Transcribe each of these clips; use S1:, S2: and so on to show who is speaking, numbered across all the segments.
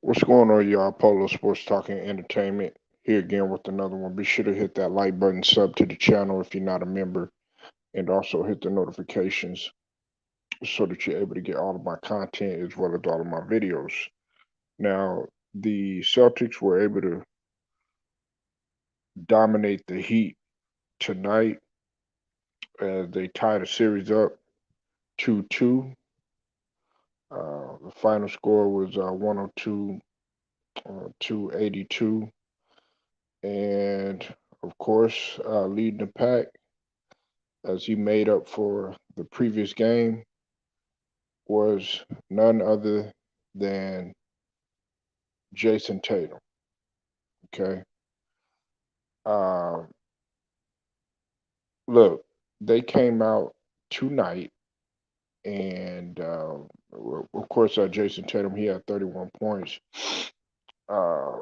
S1: What's going on, y'all? Polo Sports Talking Entertainment here again with another one. Be sure to hit that like button, sub to the channel if you're not a member, and also hit the notifications so that you're able to get all of my content as well as all of my videos. Now, the Celtics were able to dominate the Heat tonight as they tied the series up 2-2. The final score was 102 to 82. And of course, leading the pack as he made up for the previous game was none other than Jason Tatum. Okay. Uh, Look, they came out tonight, and of course, Jason Tatum, he had 31 points. Uh,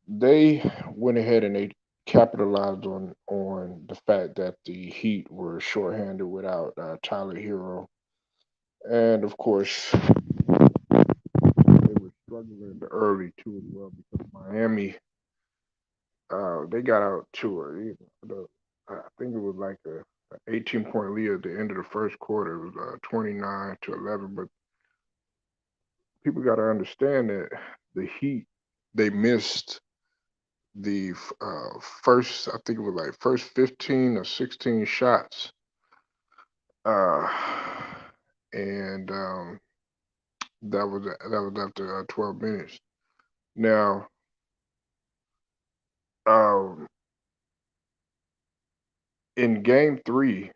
S1: they went ahead and they capitalized on the fact that the Heat were shorthanded without Tyler Hero, and of course, they were struggling early too as well because Miami, they got out to I think it was like a 18-point lead at the end of the first quarter. It was 29-11. But people got to understand that the Heat, they missed the first, I think it was like first 15 or 16 shots, uh, and that was after 12 minutes. Now, um, in Game Three,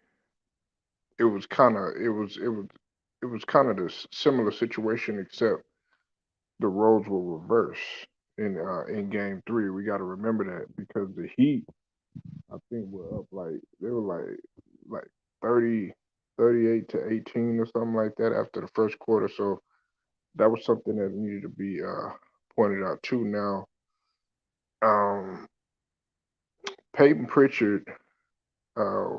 S1: it was kind of it was kind of the similar situation, except the roles were reversed in Game Three. We got to remember that because the Heat, I think, were up like they were like 30, 38 to 18 or something like that after the first quarter. So that was something that needed to be pointed out too. Now, um, Peyton Pritchard uh,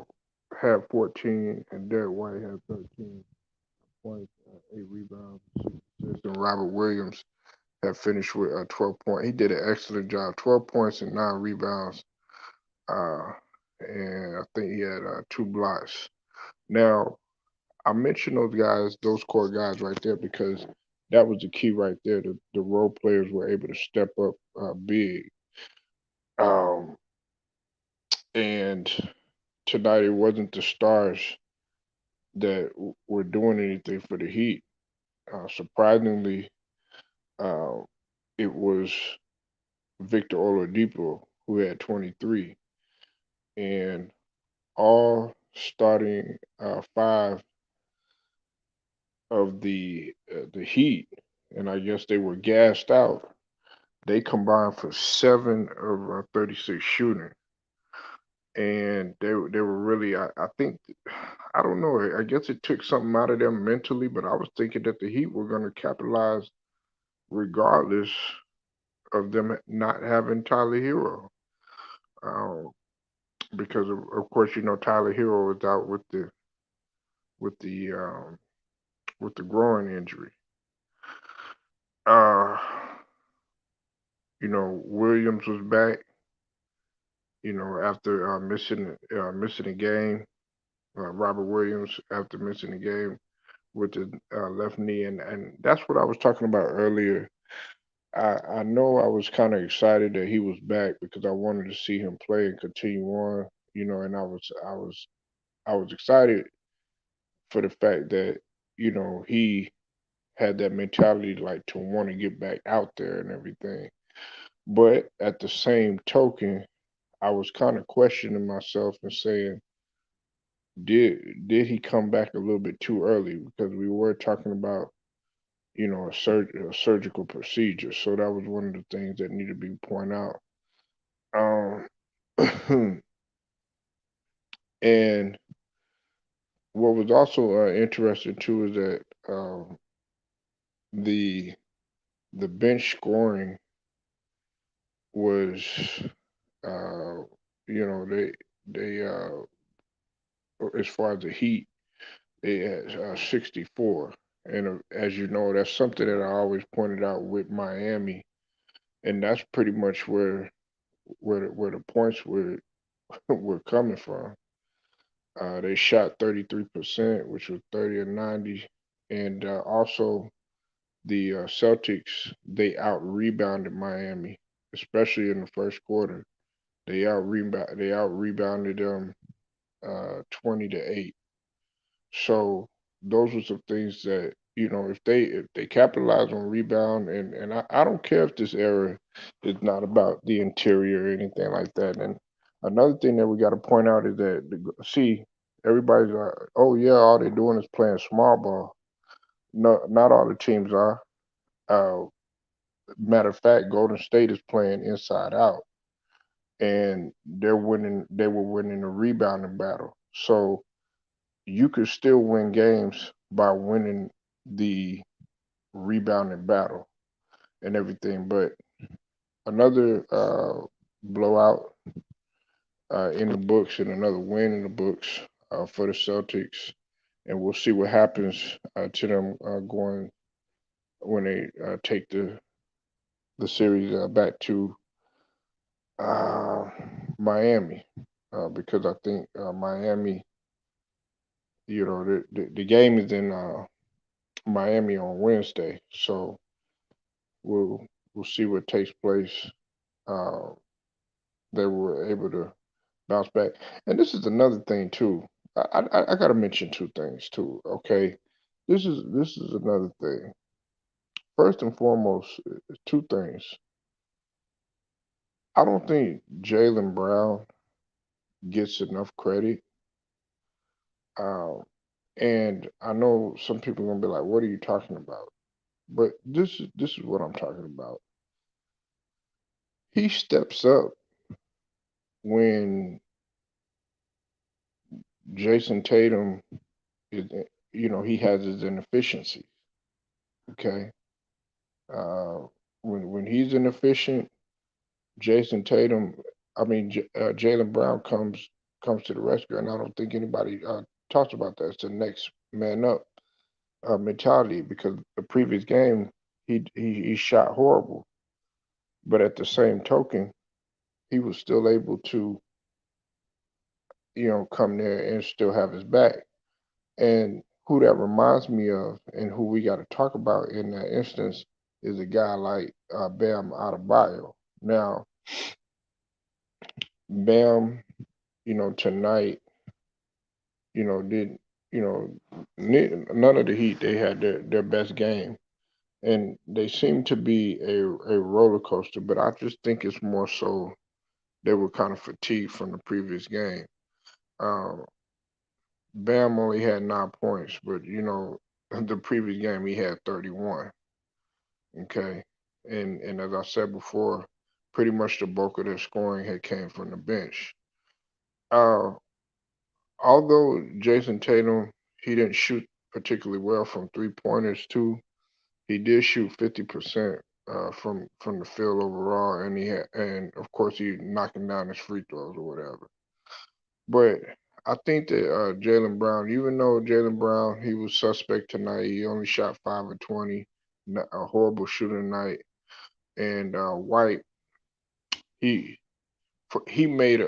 S1: had 14 and Derek White had 13 points, 8 rebounds, 6 assists, and Robert Williams had finished with 12 points. He did an excellent job, 12 points and 9 rebounds, uh, and I think he had 2 blocks. Now, I mentioned those guys, those core guys right there, because that was the key right there. The role players were able to step up big. Um, and tonight it wasn't the stars that were doing anything for the Heat. Surprisingly, uh, it was Victor Oladipo who had 23, and all starting five of the Heat, and I guess they were gassed out. They combined for 7 of 36 shooting, and they were really I think I don't know. I guess it took something out of them mentally, but I was thinking that the Heat were going to capitalize regardless of them not having Tyler Hero. Um, because of course Tyler Hero was out with the um, with the groin injury. Uh, Williams was back. After missing a game, Robert Williams after missing a game with the left knee, and that's what I was talking about earlier. I know I was kind of excited that he was back because I wanted to see him play and continue on. And I was excited for the fact that he had that mentality like to want to get back out there and everything. But at the same token, I was kind of questioning myself and saying, did he come back a little bit too early? Because we were talking about a surgical procedure, so that was one of the things that needed to be pointed out. Um, and what was also interesting too is that the the bench scoring was uh, they as far as the Heat, they had 64. And as you know, that's something that I always pointed out with Miami, and that's pretty much where the points were coming from. They shot 33%, which was 30 and 90, and also the Celtics, they out rebounded Miami, especially in the first quarter. They out rebounded them 20-8. So those were some things that, if they capitalize on rebound, and I don't care if this era is not about the interior or anything like that. And another thing that we got to point out is that see, everybody's like, oh yeah, all they're doing is playing small ball. No, not all the teams are. Uh, Matter of fact, Golden State is playing inside out, and they're winning. They were winning the rebounding battle. So you could still win games by winning the rebounding battle and everything. But another blowout in the books and another win in the books for the Celtics, and we'll see what happens to them going when they take the series back to uh, Miami, because I think Miami, the game is in Miami on Wednesday, so we'll we'll see what takes place. Uh, they were able to bounce back, and this is another thing too. I got to mention two things too. Okay, this is another thing. First and foremost, two things. I don't think Jalen Brown gets enough credit. Um, and I know some people are gonna be like, "What are you talking about?" But this is what I'm talking about. He steps up when Jason Tatum is, he has his inefficiencies. Okay, uh, when he's inefficient, Jason Tatum, I mean Jalen Brown comes to the rescue, and I don't think anybody talks about that. It's the next man up mentality because the previous game he shot horrible, but at the same token, he was still able to come there and still have his back. And who that reminds me of, and who we got to talk about in that instance, is a guy like Bam Adebayo. Now, Bam, tonight, did none of the Heat they had their best game, and they seem to be a roller coaster. But I just think it's more so they were kind of fatigued from the previous game. Um, Bam only had 9 points, but the previous game he had 31. Okay, and as I said before, pretty much the bulk of their scoring had came from the bench. Uh, Although Jason Tatum he didn't shoot particularly well from 3 pointers too, he did shoot 50% from the field overall, and and of course he knocking down his free throws or whatever. But I think that Jalen Brown, even though Jalen Brown he was suspect tonight, he only shot 5 of 20, a horrible shooting night, and he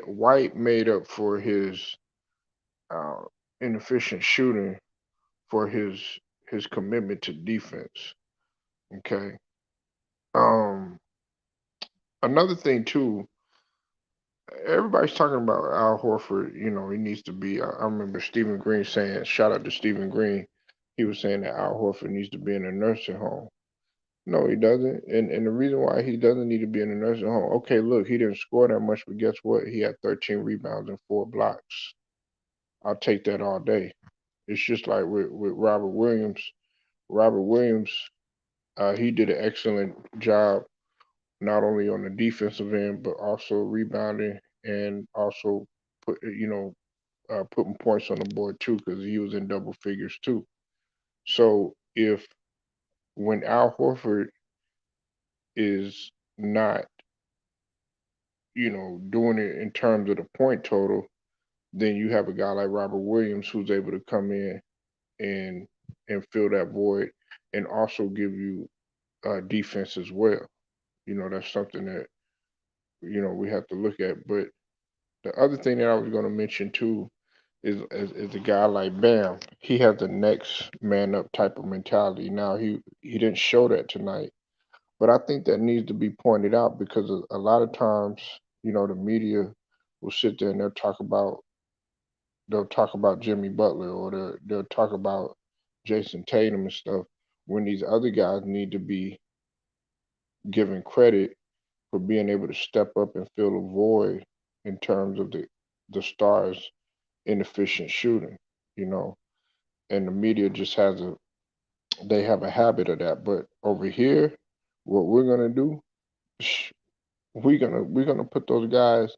S1: White made up for his uh, inefficient shooting for his commitment to defense. Okay. Um, Another thing too, everybody's talking about Al Horford. He needs to be. I remember Stephen Green saying, shout out to Stephen Green. He was saying that Al Horford needs to be in a nursing home. No, he doesn't. And the reason why he doesn't need to be in a nursing home, okay, look, he didn't score that much, but guess what? He had 13 rebounds and 4 blocks. I'll take that all day. It's just like with Robert Williams. Robert Williams, he did an excellent job not only on the defensive end but also rebounding and also putting points on the board too because he was in double figures too. So if when Al Horford is not doing it in terms of the point total, then you have a guy like Robert Williams who's able to come in and and fill that void, and also give you defense as well. That's something that we have to look at. But the other thing that I was going to mention too is a guy like Bam. He has the next man up type of mentality. Now he didn't show that tonight, but I think that needs to be pointed out because a lot of times, the media will sit there and they'll talk about Jimmy Butler, or they'll talk about Jason Tatum and stuff, when these other guys need to be given credit for being able to step up and fill a void in terms of the stars' inefficient shooting, you know. And the media just they have a habit of that. But over here, what we're gonna do, we're gonna put those guys,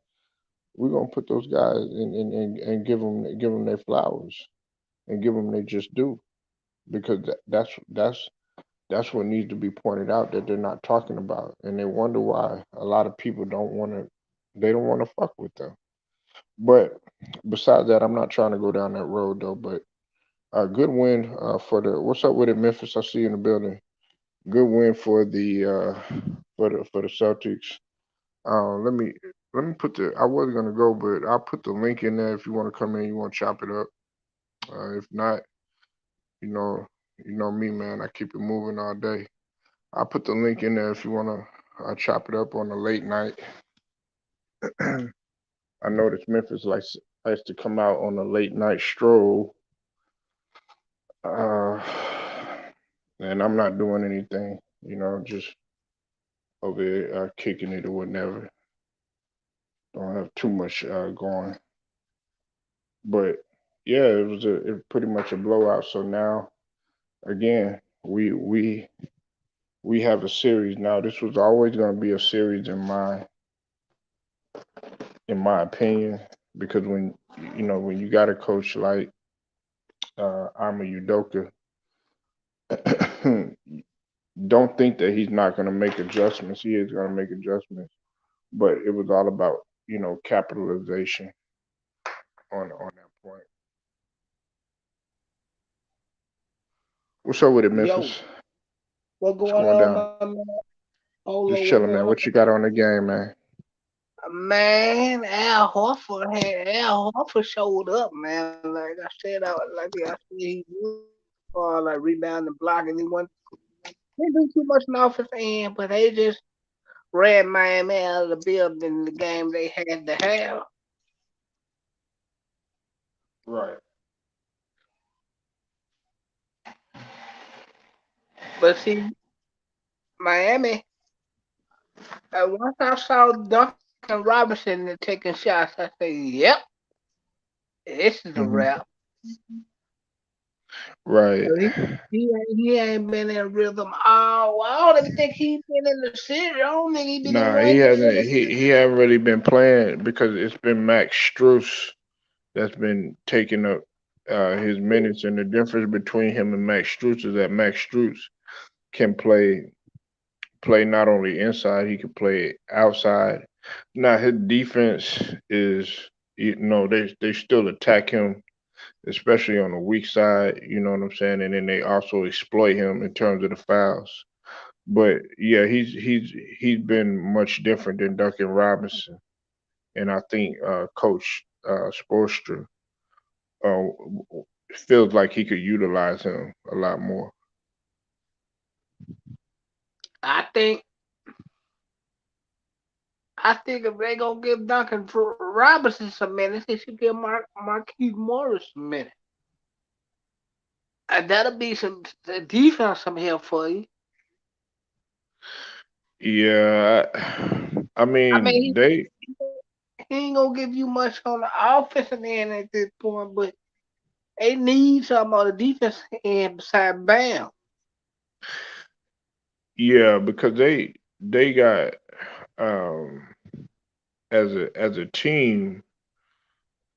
S1: and give them their flowers and give them their just due, because that's what needs to be pointed out that they're not talking about, and they wonder why a lot of people don't want to fuck with them. But besides that, I'm not trying to go down that road though. But a good win for the what's up with it, Memphis? I see you in the building. Good win for the Celtics. Let me put the. I was gonna go, but I'll put the link in there if you want to come in. You want to chop it up. If not, you know, you know me, man. I keep it moving all day. I'll put the link in there if you want to chop it up on a late night. I noticed Memphis likes to come out on a late night stroll, uh, and I'm not doing anything. Just over there kicking it or whatever. Don't have too much going, but yeah, pretty much a blowout. So now again, we have a series now. This was always going to be a series in my opinion, because when you got a coach like Ama Udoka, don't think that he's not going to make adjustments. He is going to make adjustments, but it was all about capitalization on that point. What's up with it,
S2: Yo,
S1: Memphis?
S2: what
S1: What's
S2: going
S1: going
S2: on,
S1: down?
S2: my man? Polo,
S1: Just
S2: what
S1: chilling,
S2: going
S1: man.
S2: on?
S1: What you got on the game, man?
S2: Man, Al Horford showed up, man. Like I said, I said he would for like rebound and block, and he didn't do too much in offense end, but they just ran Miami out of the building in the game they had to have.
S1: Right.
S2: But see, Miami, once I saw Duncan Robinson taking shots, I said, "Yep, this is a
S1: Hmm.
S2: wrap."
S1: Right.
S2: He ain't been in rhythm all. I don't even think he been in the city. I don't think he been in
S1: Nah,
S2: one
S1: he
S2: game in
S1: hasn't.
S2: the
S1: He haven't really been playing because it's been Max Struess that's been taking up his minutes, and the difference between him and Max Struess is that Max Struess can play not only inside, he can play outside. Now his defense is, they still attack him, especially on the weak side. You know what I'm saying, and then they also exploit him in terms of the fouls. But yeah, he's been much different than Duncan Robinson, and I think Coach Spoelstra uh, feels like he could utilize him a lot more.
S2: I think I think if they gonna give Duncan Robinson some minutes, they should give Marquise Morris some minutes. And that'll be some the defense some help for you.
S1: Yeah, I
S2: I mean,
S1: mean they.
S2: he ain't gonna give you much on the offensive end at this point, but they need something on the defense end beside Bam.
S1: Yeah, because they got um as a team.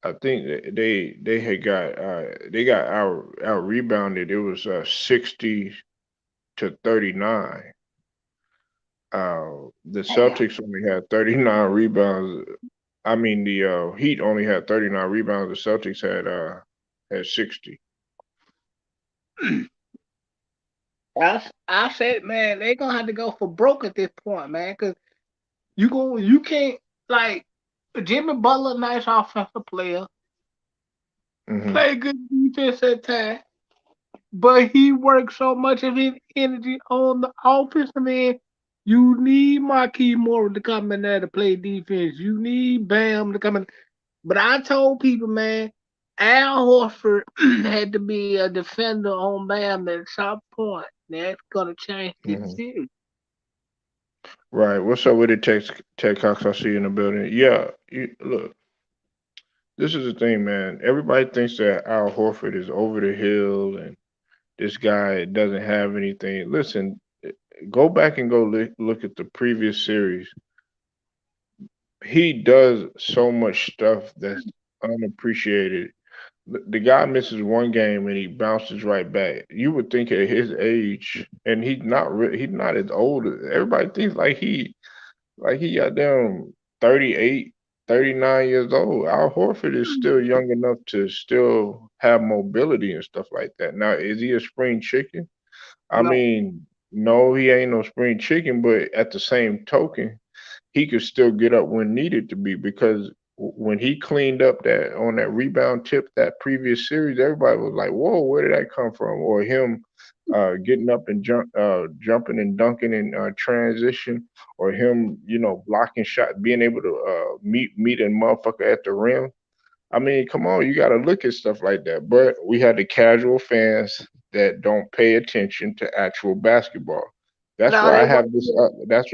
S1: I think that they got out rebounded. It was 60 to 39. The
S2: Damn.
S1: Celtics only had 39 rebounds. I mean, the Heat only had 39 rebounds. The Celtics had 60.
S2: I said, man, they gonna have to go for broke at this point, man, because you can't like Jimmy Butler, nice offensive player,
S1: Hmm.
S2: play good defense at times, but he works so much of his energy on the offensive end. You need Marquis Morris to come in there to play defense. You need Bam to come in. But I told people, man, Al Horford had to be a defender on Bam at some point. That's gonna change this
S1: Hmm.
S2: series.
S1: Right. What's up with it, Tech Cox? I see you in the building. Yeah. Look, this is the thing, man. Everybody thinks that Al Horford is over the hill and this guy doesn't have anything. Listen, go back and go look at the previous series. He does so much stuff that's unappreciated. The guy misses one game and he bounces right back. You would think at his age, and he's not as old. Everybody thinks like he got them 38, 39 years old. Al Horford is still young enough to still have mobility and stuff like that. Now, is he a spring chicken? I
S2: No,
S1: mean, no, he ain't no spring chicken, but at the same token, he could still get up when needed to be because when he cleaned up that on that rebound tip that previous series, everybody was like, "Whoa, where did that come from?" Or him getting up and jumping and dunking in transition, or him, blocking shot, being able to meet a motherfucker at the rim. I mean, come on, you got to look at stuff like that. But we had the casual fans that don't pay attention to actual basketball. That's
S2: no,
S1: why
S2: they
S1: I have
S2: wasn't
S1: this up. That's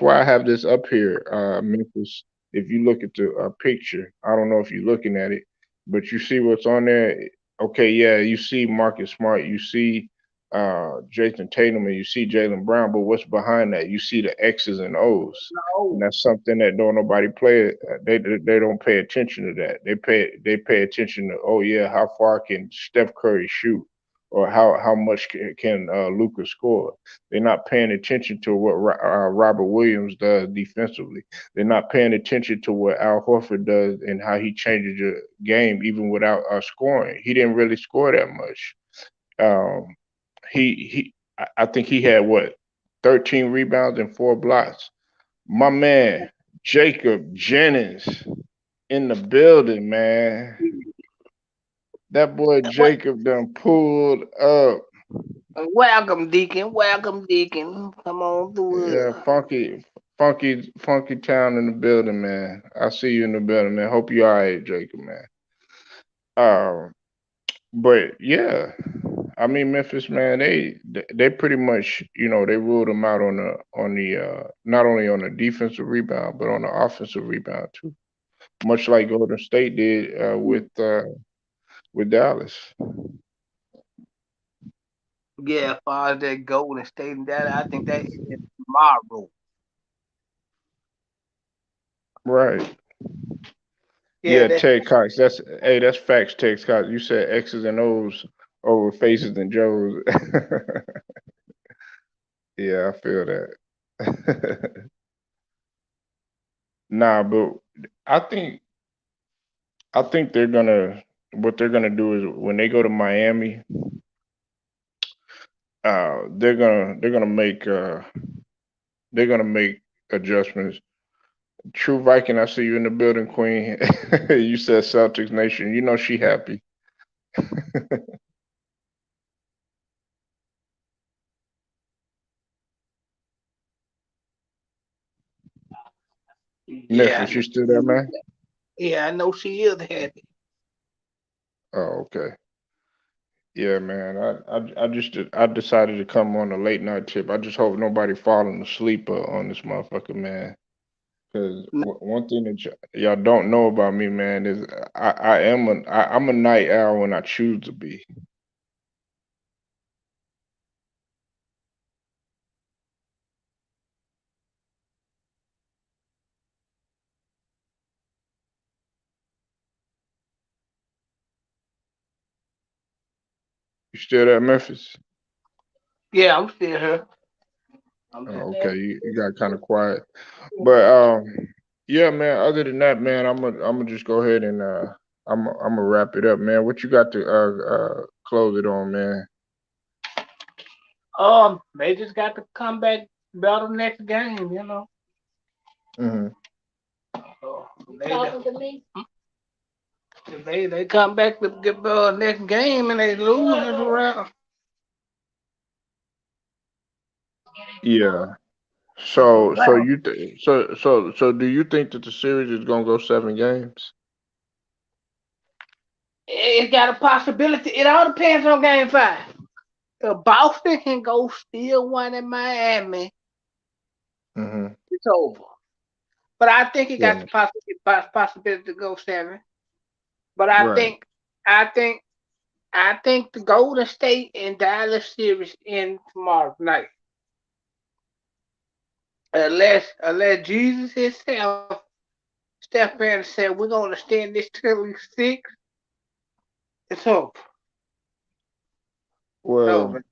S1: why I have this up here, Memphis. If you look at the picture, I don't know if you're looking at it, but you see what's on there. Okay, yeah, you see Marcus Smart, you see Jason Tatum, and you see Jalen Brown. But what's behind that? You see the X's and O's, and
S2: no.
S1: that's something that don't nobody play. They don't pay attention to that. They pay attention to, oh yeah, how far can Steph Curry shoot, or how much can Luka score. They're not paying attention to what Robert Williams does defensively. They're not paying attention to what Al Horford does and how he changes your game even without scoring. He didn't really score that much. Um, I think he had what 13 rebounds and 4 blocks. My man, Jacob Jennings in the building, man. That boy
S2: What?
S1: Jacob done pulled up.
S2: Welcome, Deacon. Welcome, Deacon. Come on through
S1: Yeah,
S2: here.
S1: funky town in the building, man. I see you in the building, man. Hope you all right, Jacob, man. Um, but yeah, I mean Memphis, man. They pretty much, they ruled them out on the not only on the defensive rebound, but on the offensive rebound too. Much like Golden State did with Dallas.
S2: Yeah, as far as that Golden State and that, I think that is tomorrow.
S1: Right.
S2: Yeah,
S1: Yeah,
S2: that's
S1: Ted Cox. That's facts, Ted Cox. You said X's and O's over faces and Joes. Yeah, I feel that. Nah, but I think I think what they're gonna do is when they go to Miami, they're gonna make adjustments. True Viking, I see you in the building, Queen. You said Celtics Nation. You know she happy.
S2: yeah,
S1: Memphis, you still there, man?
S2: yeah. I know she is happy.
S1: Oh, okay. Yeah, man. I decided to come on a late night tip. I just hope nobody falling asleep on this motherfucker, man. Because one thing that y'all don't know about me, man, is I'm a night owl when I choose to be. You still there, Memphis?
S2: Yeah, I'm still here. I'm just
S1: Oh, okay.
S2: saying.
S1: You got kind of quiet, but yeah, man. Other than that, man, I'm gonna just go ahead and I'm gonna wrap it up, man. What you got to close it on, man?
S2: They just got to come back better next game, you know.
S1: Hmm.
S2: So they come back to get better next game and they lose it around.
S1: Yeah. So do you think that the series is gonna go 7 games?
S2: It got a possibility. It all depends on game five. If Boston can go steal one in Miami,
S1: Hmm.
S2: it's over. But I think he got the
S1: Right.
S2: possibility to go seven. But
S1: Right.
S2: I think, I think the Golden State and Dallas series end tomorrow night, unless Jesus himself step in and say we're gonna extend this till we six. It's over. It's
S1: Well,
S2: over.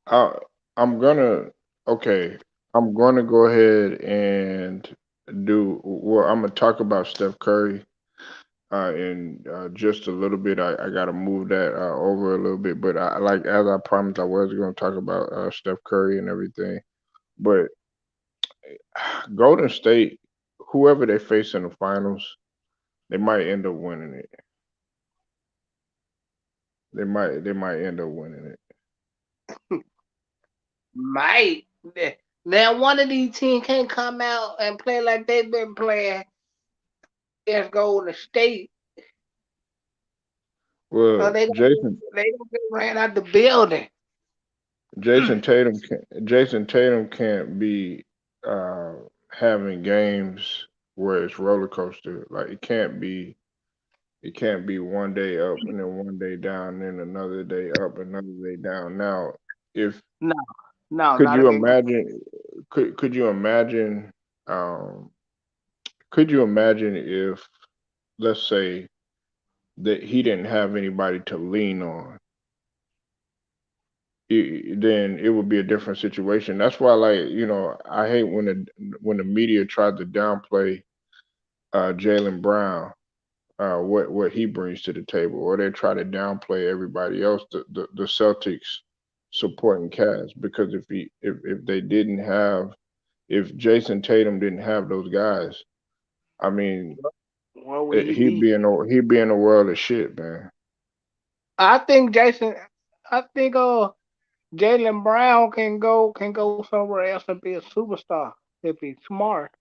S1: I I'm gonna okay. I'm gonna go ahead and do well. I'm gonna talk about Steph Curry in just a little bit. I gotta move that over a little bit, but I like as I promised I was gonna talk about Steph Curry and everything. But Golden State, whoever they face in the finals, they might end up winning it. They might end up winning it.
S2: Might. Now one of these teams can't come out and play like they've been playing against Golden State, or
S1: Well,
S2: they gonna get ran out the building.
S1: Jason Tatum can't be uh, having games where it's roller coaster. Like it can't be one day up and then one day down, and then another day up, another day down. Now, if
S2: No, no,
S1: could
S2: not
S1: you
S2: again.
S1: imagine? Could you imagine? Um, could you imagine if, let's say, that he didn't have anybody to lean on? Then it would be a different situation. That's why, like, I hate when the media tried to downplay Jalen Brown, what he brings to the table, or they try to downplay everybody else, the Celtics supporting cast, because if they didn't have, if Jason Tatum didn't have those guys, I mean,
S2: Where would he
S1: he'd
S2: be?
S1: be in a world of shit, man.
S2: I think Jason. I think Jalen Brown can go somewhere else and be a superstar if he's smart.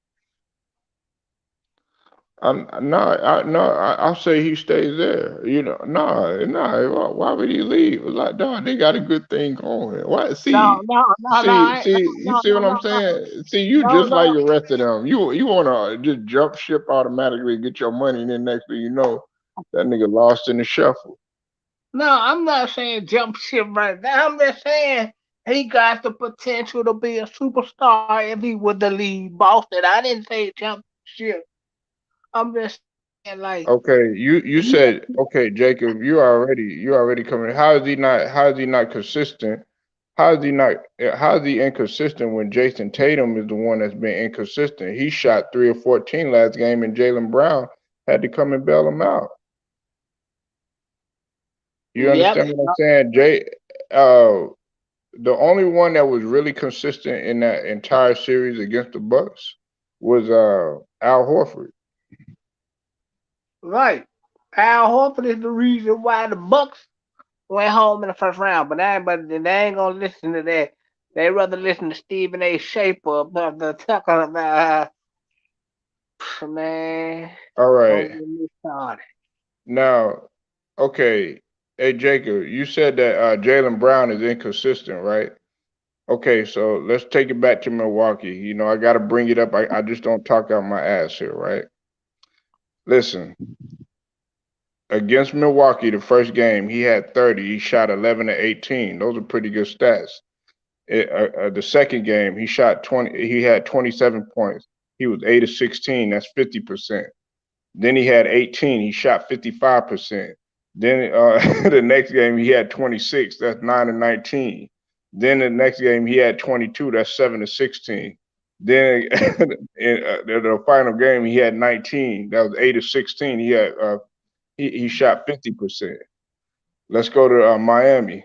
S1: I'll say he stays there. Why would he leave? Like, dog, they got a good thing going. Why?
S2: No, no, no, no,
S1: You
S2: no,
S1: see
S2: no,
S1: what I'm
S2: no, no,
S1: saying? See, you
S2: no,
S1: just like
S2: no,
S1: the rest of them. You wanna just jump ship automatically, get your money, and then next thing you know, that nigga lost in the shuffle.
S2: no. I'm not saying jump ship right now. I'm just saying he got the potential to be a superstar if he would the lead Boston. I didn't say jump ship. I'm just saying like
S1: Okay, you
S2: he
S1: said okay, Jacob. You already coming. How is he not? How is he not consistent? How is he not? How is he inconsistent when Jason Tatum is the one that's been inconsistent? He shot 3 of 14 last game, and Jalen Brown had to come and bail him out. You
S2: yep.
S1: understand what I'm saying? Uh, the only one that was really consistent in that entire series against the Bucks was Al Horford.
S2: Right. Al Horford is the reason why the Bucks went home in the first round, but they ain't gonna listen to that. They rather listen to Stephen A. Shaper about the Tucker about man.
S1: All
S2: Don't
S1: right,
S2: get me started.
S1: now, okay, hey Jacob, you said that Jalen Brown is inconsistent, right? Okay, so let's take it back to Milwaukee. I got to bring it up. I just don't talk out my ass here, right? Listen, against Milwaukee, the first game, he had 30. He shot 11 to 18. Those are pretty good stats. The second game, he shot 20. He had 27 points. He was 8 to 16. That's 50%. Then he had 18. He shot 55%. Then the next game he had 26. That's 9 to 19. Then the next game he had 22. That's 7 to 16. Then in the final game he had 19. That was 8 to 16. He shot 50%. Let's go to Miami.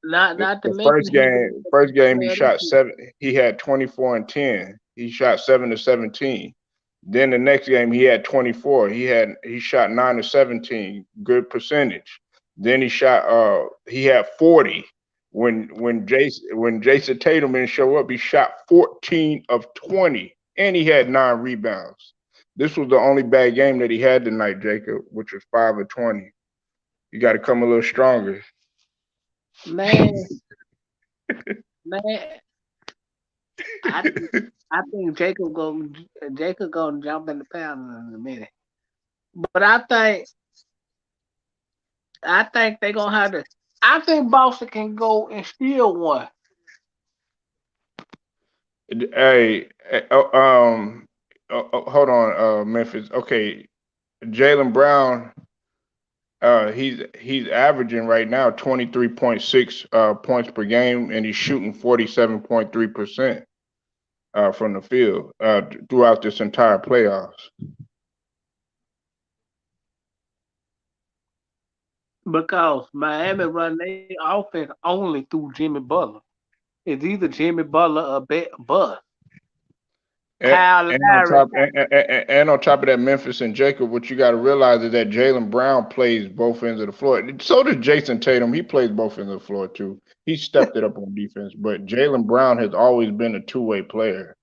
S2: not to
S1: The
S2: mention he was
S1: first
S2: the
S1: game he
S2: player of the
S1: shot
S2: year.
S1: seven. He had 24 and 10. He shot 7 to 17. Then the next game he had 24. He shot 9 to 17. Good percentage. Then he had 40. When Jason Tatum didn't show up, he shot 14 of 20, and he had 9 rebounds. This was the only bad game that he had tonight, Jacob, which was 5 of 20. You got to come a little stronger.
S2: Man, man, I I think Jacob gonna jump in the pound in a minute. But I think they gonna have to. I think Boston can go and steal one.
S1: Hey, hold on, Memphis. Okay, Jalen Brown, he's averaging right now 23.6 points per game, and he's shooting 47.3% from the field throughout this entire playoffs.
S2: Because Miami run their offense only through Jimmy Butler. It's either Jimmy Butler or Bust.
S1: And,
S2: Kyle
S1: and on
S2: Lowry.
S1: top and on top of that, Memphis and Jacob, what you got to realize is that Jalen Brown plays both ends of the floor. So does Jason Tatum. He plays both ends of the floor too. He stepped it up on defense, but Jalen Brown has always been a two-way player.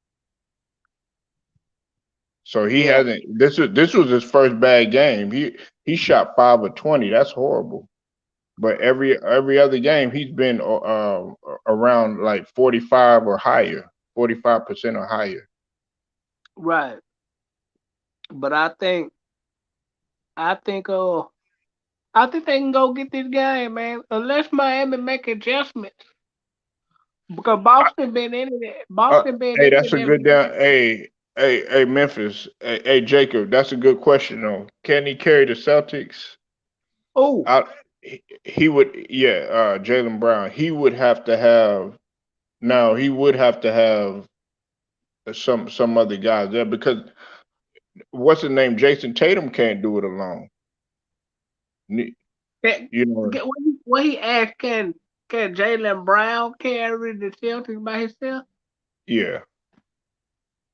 S1: So he
S2: Yeah,
S1: hasn't. This was his first bad game. He shot 5 of 20. That's horrible. But every other game he's been around like 45 or higher, 45% or higher.
S2: right. But I think I think they can go get this game, man. Unless Miami make adjustments. Because Boston been
S1: Hey,
S2: in
S1: that's a
S2: it.
S1: good down. Hey, Memphis. Hey, Jacob. That's a good question though. Can he carry the Celtics?
S2: Oh,
S1: I, he would. Yeah, Jalen Brown. He would have to have. Now he would have to have some other guys there because what's his name? Jason Tatum can't do it alone. Ne-
S2: can,
S1: You know.
S2: what he asked, can Jalen Brown carry the Celtics by himself?
S1: Yeah.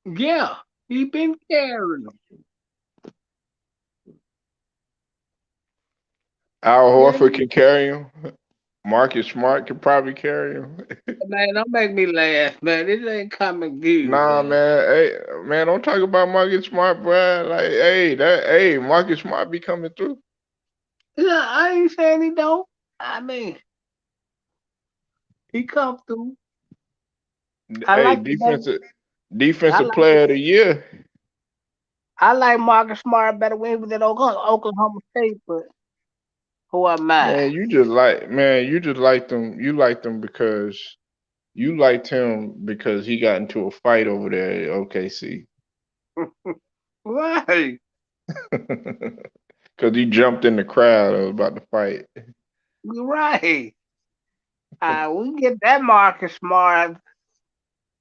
S2: Yeah, he been carrying them.
S1: Al
S2: Yeah,
S1: Horford can carry him. Marcus Smart can probably carry him.
S2: man, don't make me laugh, man. This ain't coming good,
S1: Nah,
S2: man.
S1: man. Hey, man, don't talk about Marcus Smart, bro. Like, Marcus Smart be coming through.
S2: Yeah, I ain't saying he don't. I mean, he come through. I
S1: Hey,
S2: like the better. I
S1: defensive
S2: like
S1: player of the year.
S2: I like Marcus Smart better when he was at Oklahoma State, but who am I?
S1: You just like them. You like them because you liked him because he got into a fight over there at OKC.
S2: Right,
S1: Because he jumped in the crowd that was about to fight.
S2: right. We get that Marcus Smart.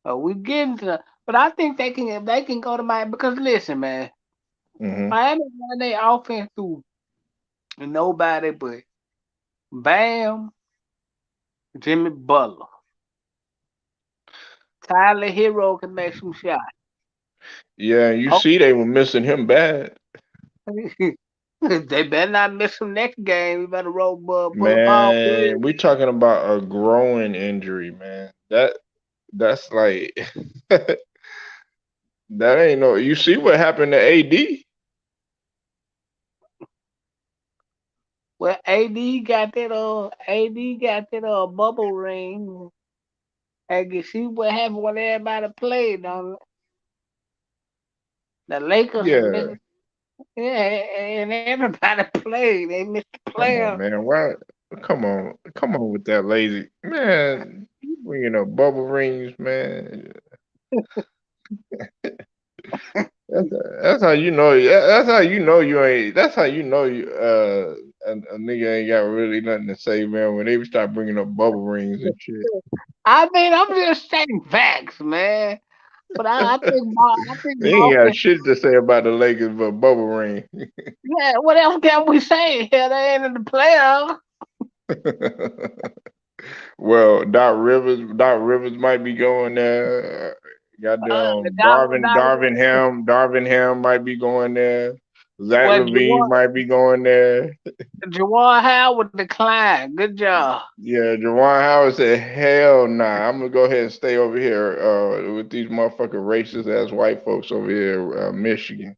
S2: We getting to, but I think they can go to Miami because listen, man,
S1: Hmm.
S2: Miami run their offense through nobody but Bam, Jimmy Butler, Tyler Hero can make some shots.
S1: Yeah, you
S2: Oh,
S1: see, they were missing him bad.
S2: they better not miss him next game. You better roll Paul
S1: Man, we talking about a growing injury, man. That's like that ain't no. You see what happened to AD?
S2: Well, AD got that bubble ring. And you see what happened when everybody played on the Lakers
S1: Yeah.
S2: missed. Yeah, and everybody played. They missed the
S1: Come on,
S2: player.
S1: man. Why? Come on with that lazy man. You bringing up bubble rings, man. That's how you know. That's how you know you ain't. That's how you know you. A nigga ain't got really nothing to say, man. When they start bringing up bubble rings and shit.
S2: I mean, I'm just saying facts, man. But I think
S1: They ain't got
S2: Boston.
S1: shit to say about the Lakers but bubble ring.
S2: Yeah, what else can we say? Hell, they ain't in the playoffs.
S1: Well, Doc Rivers might be going there. Goddamn,
S2: Doc,
S1: Darvin Ham might be going there. Zach
S2: well,
S1: Levine might be going there.
S2: Jawan Howard declined. Good job.
S1: Yeah, Jawan Howard said, "Hell nah, I'm gonna go ahead and stay over here with these motherfucking racist ass white folks over here, Michigan."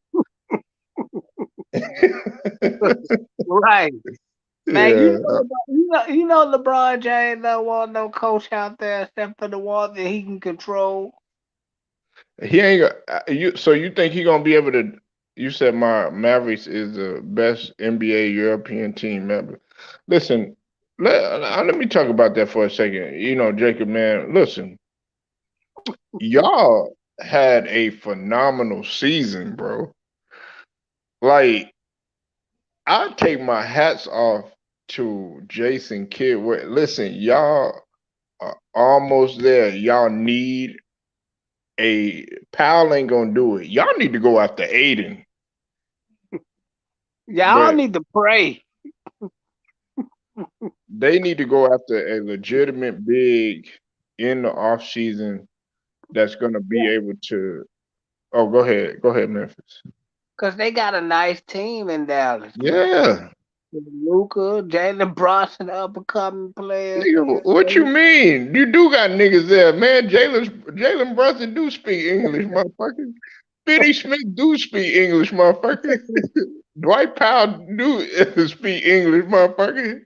S2: Right. Man,
S1: Yeah,
S2: you know LeBron James don't want no coach out there except for the one that he can control.
S1: he ain't. You so you think he gonna be able to? You said my Mavericks is the best NBA European team ever. Listen, let me talk about that for a second. You know, Jacob, man, listen, y'all had a phenomenal season, bro. Like, I take my hats off to Jason Kidd. Listen, y'all are almost there. Y'all need a Powell ain't gonna do it. Y'all need to go after Aiden.
S2: Y'all
S1: But
S2: need to pray.
S1: they need to go after a legitimate big in the off season that's gonna be able to. Oh, go ahead, Memphis.
S2: Because they got a nice team in Dallas.
S1: Yeah,
S2: Luca, Jalen Brunson, up and coming players.
S1: nigga, what you mean? You do got niggas there, man. Jalen Brunson do speak English, motherfucker. Finney Smith do speak English, motherfucker. Dwight Powell do speak English, motherfucker.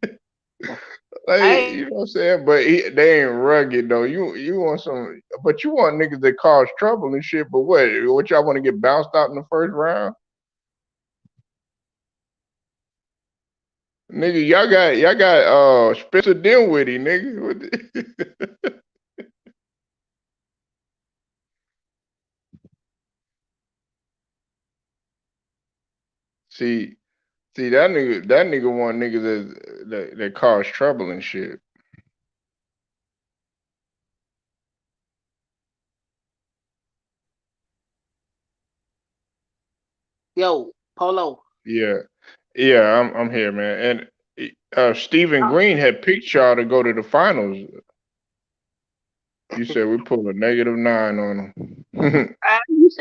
S1: Like,
S2: I
S1: you know what I'm saying? But they ain't rugged though. You want some, but you want niggas that cause trouble and shit. But what y'all want to get bounced out in the first round? Nigga, y'all got Spencer Dinwiddie, nigga. see, see that nigga want niggas that cause trouble and shit.
S2: Yo, Polo.
S1: Yeah, yeah, I'm here, man. And Stephen
S2: Uh,
S1: Green had picked y'all to go to the finals. You said we pulled a -9 on them.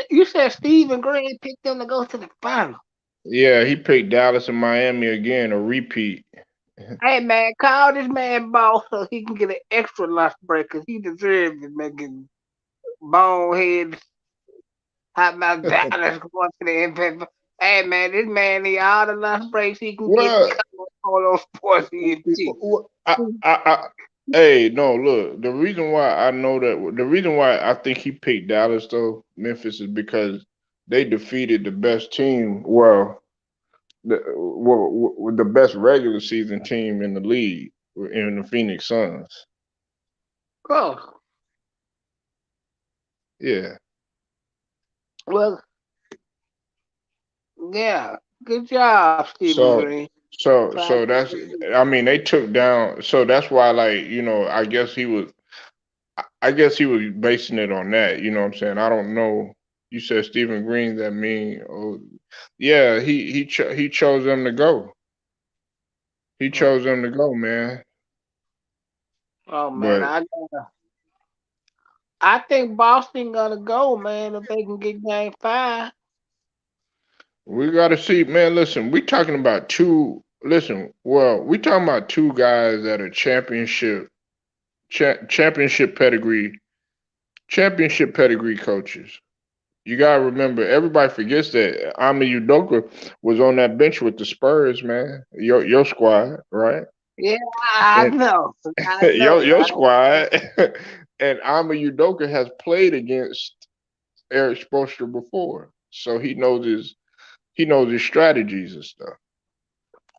S2: you said Stephen Green picked them to go to the final.
S1: Yeah, he picked Dallas and Miami again, a repeat.
S2: Hey man, call this man boss so he can get an extra lunch break because he deserves it, making bonehead hot mouth Dallas going to the NBA. Hey man, this man need all the lunch breaks he can get to
S1: Well,
S2: cover all those sports ENT.
S1: hey, no, look. The reason why I think he picked Dallas though, Memphis, is because they defeated the best team. The best regular season team in the league in the Phoenix Suns.
S2: Oh,
S1: Yeah.
S2: well, yeah. Good job, Stephen
S1: So
S2: Green. Try
S1: so that's I mean they took down so that's why like I guess he was basing it on that, you know what I'm saying? I don't know. You said Stephen Green that mean oh yeah, he chose them to go. He chose them to go, man.
S2: Oh man,
S1: But
S2: I think Boston gonna go, man, if they can get game five.
S1: we got to see, man, listen, we talking about we talking about two guys that are championship pedigree coaches. You gotta remember, everybody forgets that Ami Udoka was on that bench with the Spurs, man. Your squad, right?
S2: Yeah, I
S1: And
S2: know. I know.
S1: your squad, and Ami Udoka has played against Eric Spoelstra before, so he knows his strategies and stuff.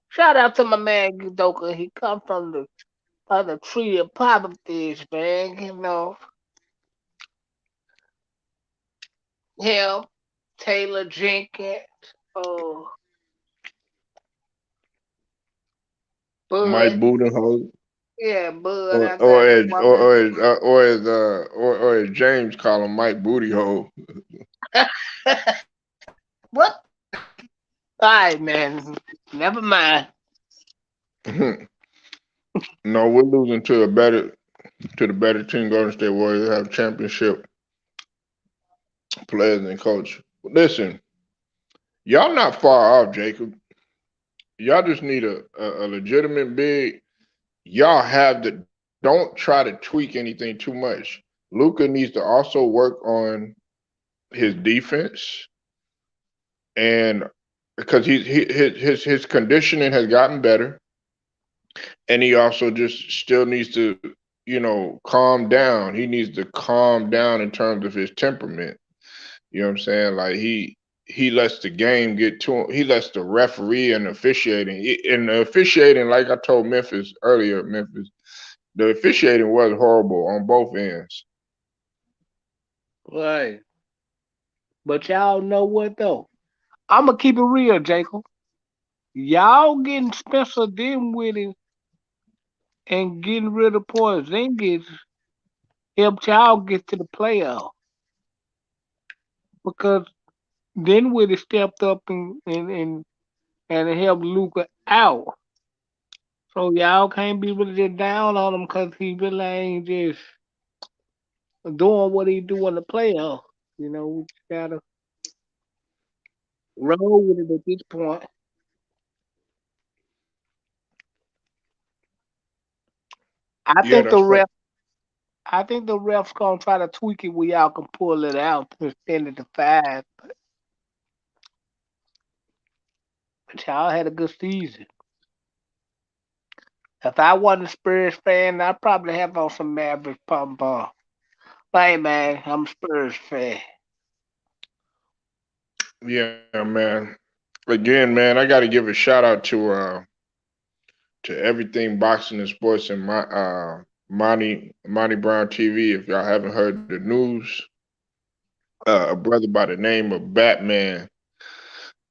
S2: Shout out to my man Udoka. He come from the other tree of poverty, man. You know, him, Taylor Jenkins, oh,
S1: Mike
S2: Bud.
S1: Budenholzer,
S2: Yeah, Bud.
S1: or
S2: I think
S1: or as James call him, Mike Bootyhole.
S2: what? All right, man. Never mind.
S1: No, we're losing to the better team. Golden State Warriors have championship players and coach. Listen, y'all not far off, Jacob. Y'all just need a legitimate big. Y'all have the. Don't try to tweak anything too much. Luca needs to also work on his defense, and because his conditioning has gotten better, and he also just still needs to, calm down. He needs to calm down in terms of his temperament. You know what I'm saying? Like he lets the game get to him. He lets the referee and officiating, and the officiating, like I told Memphis earlier, Memphis, the officiating was horrible on both ends.
S2: Right. But y'all know what though? I'ma keep it real, Jacob. Y'all getting Spencer Dinwiddie and getting rid of Porzingis helped y'all get to the playoff because Dinwiddie stepped up and helped Luca out. So y'all can't be really just down on him because he really ain't just doing what he do in the playoff. We just gotta roll with it at this point. I
S1: Yeah,
S2: think the
S1: that's right.
S2: ref I think the refs gonna try to tweak it where y'all can pull it out to extend it to five. But y'all had a good season. If I wasn't a Spurs fan, I'd probably have on some Mavericks pom pom. But hey man, I'm a Spurs fan.
S1: Yeah, man. Again, man, I got to give a shout out to everything boxing and sports and my Monty Brown TV. If y'all haven't heard the news, a brother by the name of Batman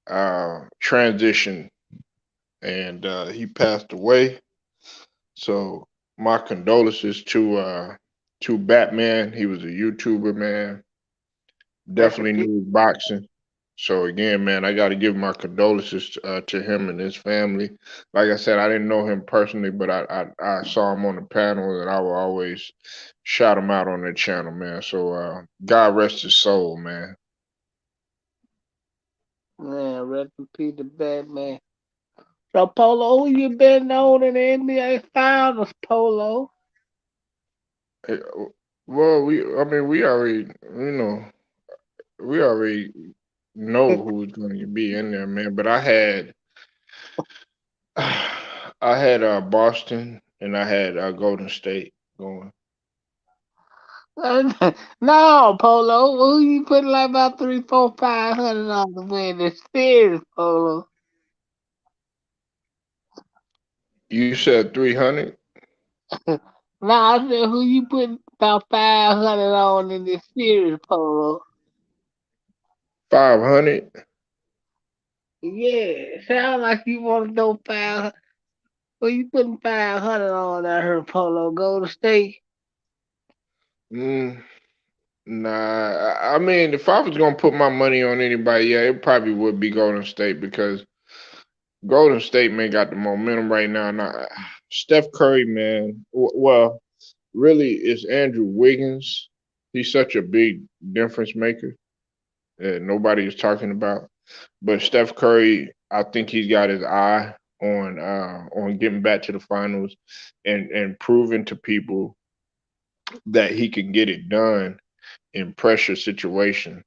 S1: transitioned and he passed away. So my condolences to Batman. He was a YouTuber, man.
S2: Rest in
S1: Definitely
S2: peace.
S1: knew boxing. So again, man, I got to give my condolences to him and his family. Like I said, I didn't know him personally, but I saw him on the panel, and I will always shout him out on the channel, man. So God rest his soul, man.
S2: Man, rest in peace to Batman. So Polo, who you been on in the NBA Finals, Polo?
S1: Eh, Well, I mean, we already know who's going to be in there, man. But I had Boston and I had Golden State going.
S2: No, Polo. Who you putting like about three, four, 500 on to win this series, Polo?
S1: You said 300,
S2: No, I said who you putting about 500 on in this series, Polo?
S1: 500.
S2: Yeah, sound like you want to know 500. Who you putting 500 on that her Polo? Go to state.
S1: Mm, nah, I mean, if I was gonna put my money on anybody, yeah, it probably would be Golden State because Golden State man got the momentum right now. Now, Steph Curry, man, well, really, it's Andrew Wiggins. He's such a big difference maker that nobody is talking about. But Steph Curry, I think he's got his eye on getting back to the finals and proving to people that he can get it done in pressure situations.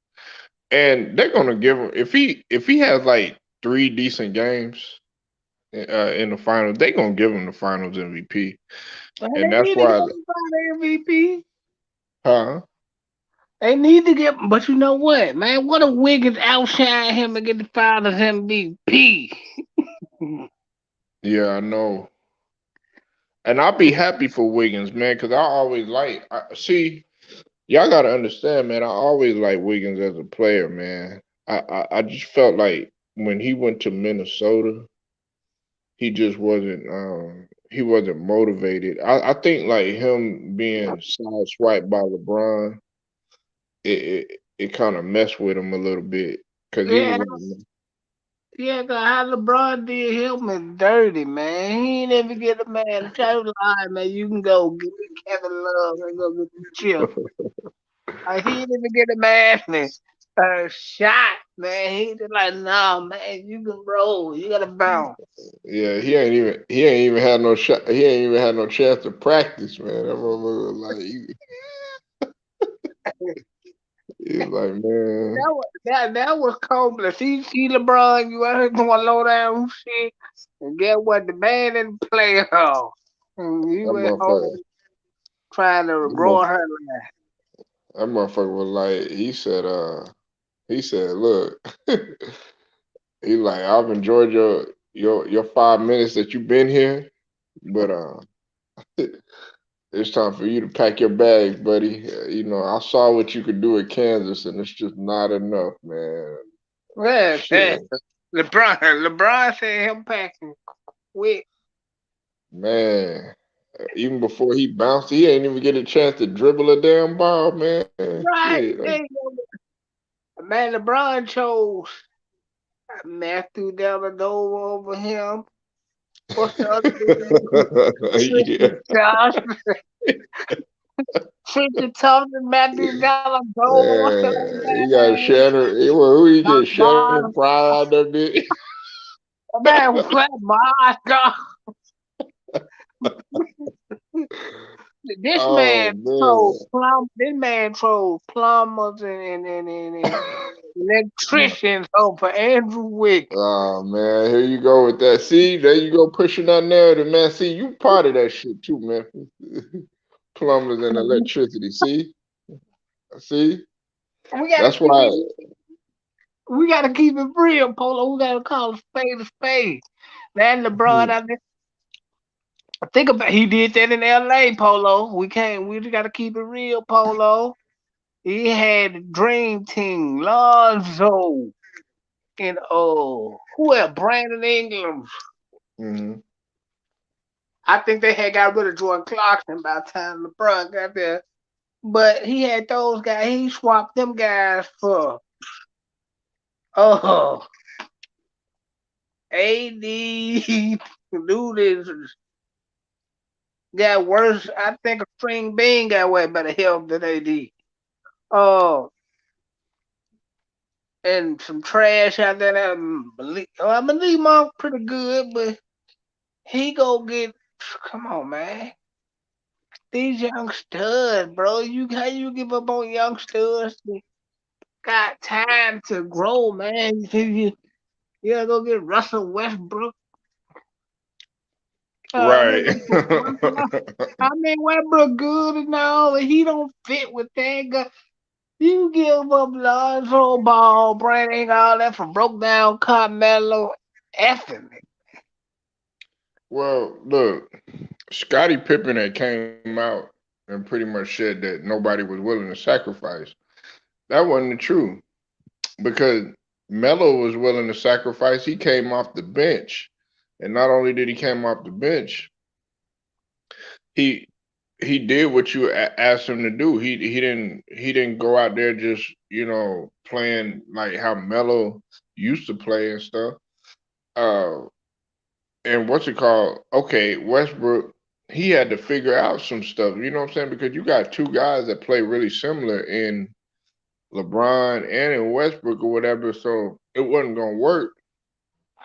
S1: And they're gonna give him if he has like three decent games in the finals, they're gonna give him the finals MVP.
S2: Man,
S1: And
S2: they
S1: that's
S2: need to get
S1: why,
S2: him by the MVP.
S1: huh?
S2: They need to get, but you know what, man? What if Wiggins outshine him and get the Finals MVP?
S1: Yeah, I know. And I'll be happy for Wiggins, man, because see, y'all gotta understand, man. I always like Wiggins as a player, man. I just felt like when he went to Minnesota, he wasn't motivated. I think like him being sideswiped by LeBron, it kind of messed with him a little bit because he was
S2: Yeah,
S1: like,
S2: Yeah, 'cause how LeBron did him is dirty, man. He ain't ever get a man to try to lie, man. You can go get me Kevin Love and go get the chip. He ain't even get a man a shot, man. He just like, nah, man, you can roll. You gotta bounce.
S1: Yeah, he ain't even had no shot. He ain't even had no chance to practice, man. That motherfucker was like, he's like, man,
S2: That was Copeland. See LeBron, you out here doing low down shit, and get what? The man in the playoff. And he
S1: that
S2: went
S1: motherfucker,
S2: home trying to
S1: that
S2: grow
S1: motherfucker,
S2: her life.
S1: that motherfucker was like, he said, look, he like, I've enjoyed your 5 minutes that you've been here, but it's time for you to pack your bags, buddy. I saw what you could do at Kansas, and it's just not enough, man.
S2: Yeah,
S1: Shit,
S2: yeah. LeBron said him packing quick.
S1: man. Even before he bounced, he ain't even get a chance to dribble a damn ball, man.
S2: Right.
S1: Shit.
S2: Man, LeBron chose Matthew Dellavedova over him. What's the other dude?
S1: Yeah.
S2: Tristan Thompson. Tristan Thompson, Matthew Dellavedova. What's the other
S1: Man,
S2: guy
S1: he got
S2: name?
S1: Shannon. Well, who he
S2: Mark
S1: get? Shannon
S2: Bottom.
S1: Fry out there, bitch.
S2: Man, what my God. This
S1: Oh
S2: man
S1: man.
S2: trolled plumbers and electricians over Andrew Wick.
S1: Oh man, here you go with that. See, there you go pushing that narrative, man. See, you part of that shit too, man. Plumbers and electricity. See,
S2: We gotta
S1: that's
S2: keep
S1: why.
S2: it we gotta keep it real, Polo. We gotta call a spade a spade. Man, LeBron out there. Think about he did that in LA, Polo. We just gotta keep it real, Polo. He had the dream team, Lonzo and who else? Brandon Ingram.
S1: Hmm.
S2: I think they had got rid of Jordan Clarkson by the time LeBron got there. But he had those guys. He swapped them guys for oh AD. Dude is got worse. I think a string bean got way better health than AD. Oh, and some trash out there. I believe Monk pretty good, but he go get. Come on, man. These young studs, bro. How you give up on young studs? They got time to grow, man. You gotta go get Russell Westbrook.
S1: Right.
S2: Nigga, I mean Westbrook good and all, but he don't fit with that guy. You give up Lonzo Ball, Brandon, all that for broke down Carmelo effing it.
S1: Well, look, Scottie Pippen had came out and pretty much said that nobody was willing to sacrifice. That wasn't the truth because Melo was willing to sacrifice. He came off the bench, and not only did he came off the bench, he he did what you asked him to do. He didn't go out there just playing like how Melo used to play and stuff. Uh, and what's it called? Okay, Westbrook, he had to figure out some stuff. You know what I'm saying? Because you got two guys that play really similar in LeBron and in Westbrook or whatever, so it wasn't gonna work,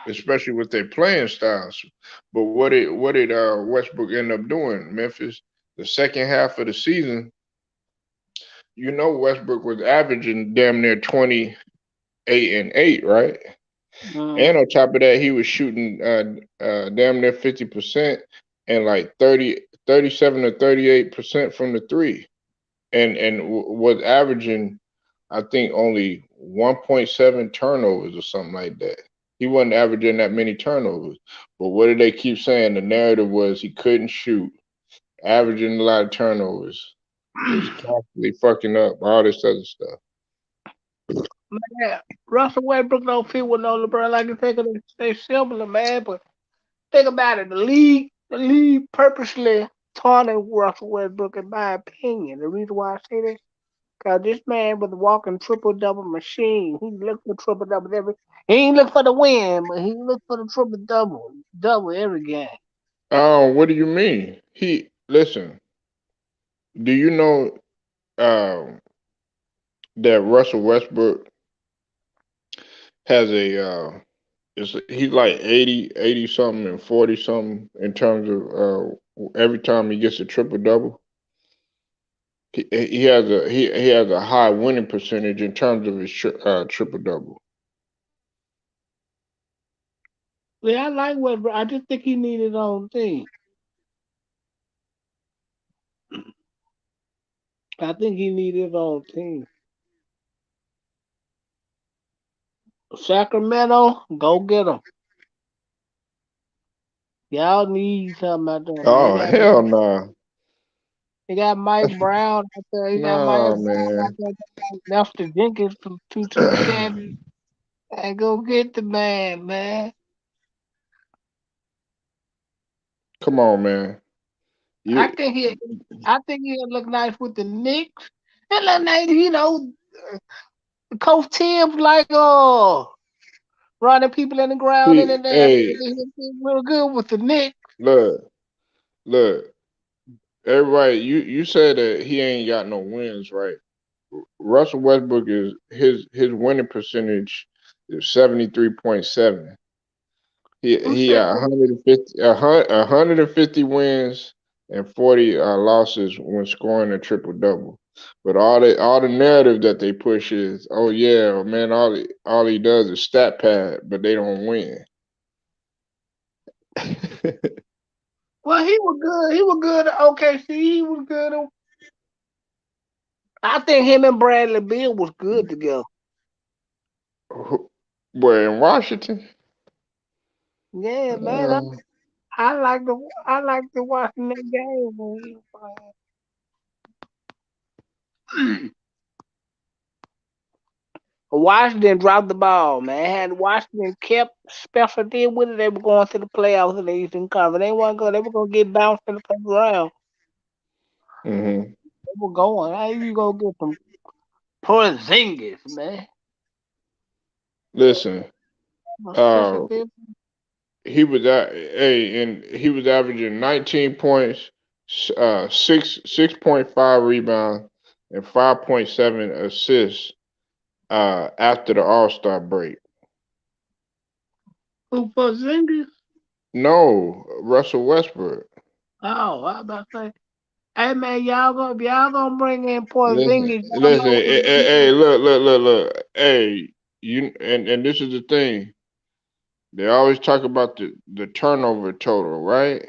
S1: especially with their playing styles. But what did Westbrook end up doing? Memphis, the second half of the season, Westbrook was averaging damn near 28 and 8, right?
S2: Mm.
S1: And on top of that, he was shooting damn near 50% and like 37 to 38% from the three, and was averaging, I think, only 1.7 turnovers or something like that. He wasn't averaging that many turnovers. But what did they keep saying? The narrative was he couldn't shoot, averaging a lot of turnovers, was constantly fucking up, all this other stuff.
S2: Man, Russell Westbrook don't fit with no LeBron like you think of they similar, man. But think about it, the league purposely taunted Russell Westbrook, in my opinion. The reason why I say this, Cause this man was a walking triple double machine. He looked for triple double every. He ain't look for the win, but he looked for the triple double every game.
S1: What do you mean? He listen. Do you know um that Russell Westbrook has a is he's like 80 something and 40 something in terms of every time he gets a triple double. He has a high winning percentage in terms of his triple double.
S2: Yeah, I like Westbrook. I just think he needed his own team. I think he needed his own team. Sacramento, go get him. Y'all need something out there, man.
S1: Oh hell nah,
S2: He got Mike Brown out there. He got Mike
S1: nah
S2: Brown out
S1: man.
S2: there. Lester Jenkins from 2-2 champion. Hey, go get the man, man.
S1: Come on, man.
S2: I
S1: You
S2: think he, I think he'll look nice with the Knicks. It look nice, Coach Tibbs like running people in the ground and
S1: he
S2: then that.
S1: hey
S2: He'll be real good with the Knicks.
S1: look look everybody. You said that he ain't got no wins, right? Russell Westbrook is his winning percentage is 73.7.
S2: Who
S1: He
S2: said
S1: got
S2: that?
S1: 150 150 wins and 40 losses when scoring a triple double. But all the narrative that they push is, oh yeah, man, all he does is stat pad, but they don't win.
S2: Well, he was good. He was good at OKC. He was good. I think him and Bradley Beal was good together.
S1: Where in Washington?
S2: Yeah, man.
S1: Uh,
S2: I like to watching that game. Man. Washington dropped the ball, man. Had Washington kept Spencer did with it, they were going to the playoffs in the Eastern Conference. They weren't going. They were going to get bounced in the first round.
S1: hmm
S2: They were going. How you gonna get some Porzingis, man?
S1: Listen,
S2: Spencer
S1: uh,
S2: did.
S1: he was averaging 19 points, 6.5 rebounds, and 5.7 assists after the All Star break.
S2: Who Porzingis?
S1: No, Russell Westbrook.
S2: Oh, I about to say, hey man, y'all gonna bring in
S1: Listen,
S2: Porzingis? Y'all
S1: listen.
S2: know
S1: Hey, hey, hey, look. Hey, you and this is the thing. They always talk about the turnover total, right?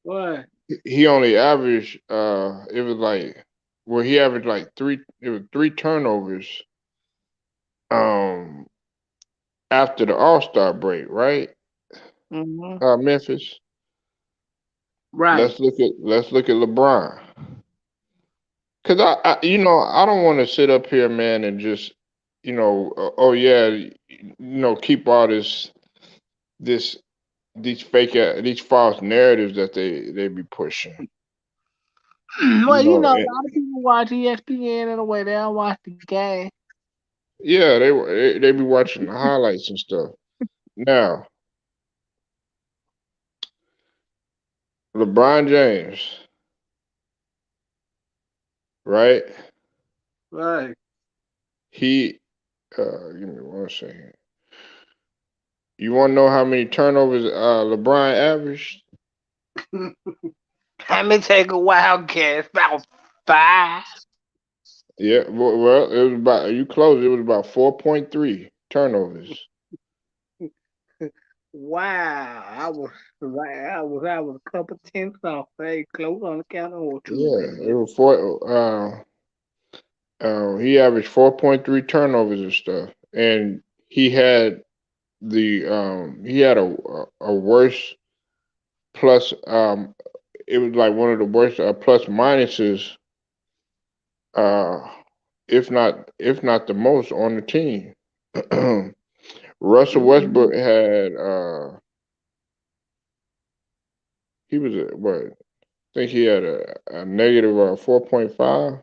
S2: what?
S1: He only averaged it was like well he averaged like three turnovers um after the All-Star break, right?
S2: Mm-hmm.
S1: Memphis.
S2: Right.
S1: Let's look at LeBron. Cause I don't want to sit up here, man, and just oh yeah, keep all this these false narratives that they be pushing. You
S2: Well,
S1: know,
S2: a lot of people watch ESPN in a way. They don't watch the game.
S1: yeah, they be watching the highlights and stuff. Now, LeBron James, right?
S2: Right.
S1: He give me one second. You want to know how many turnovers LeBron averaged?
S2: Let me take a wild guess. About five.
S1: Yeah, well, it was about you close. It was about 4.3 turnovers.
S2: Wow. I was a couple tenths off. Hey, close on the count or two,
S1: Yeah,
S2: baby.
S1: it was four. He averaged 4.3 turnovers and stuff, and he had he had a worse plus. It was like one of the worst plus minuses, uh, if not the most on the team. Russell
S2: Mm-hmm.
S1: Westbrook had he was a what? I think he had a negative 4.5.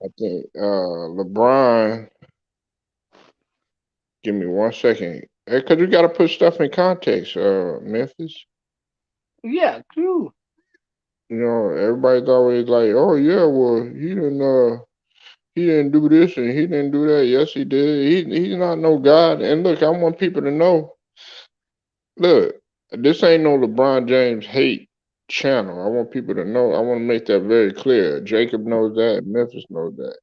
S1: I think LeBron. Give me 1 second. Hey, cause you gotta put stuff in context. Memphis.
S2: Yeah, true.
S1: You know, everybody's always like, "Oh yeah, well he didn't do this and he didn't do that." Yes, he did. He's not no god. And look, I want people to know. Look, this ain't no LeBron James hate channel. I want people to know. I want to make that very clear. Jacob knows that. Memphis knows that.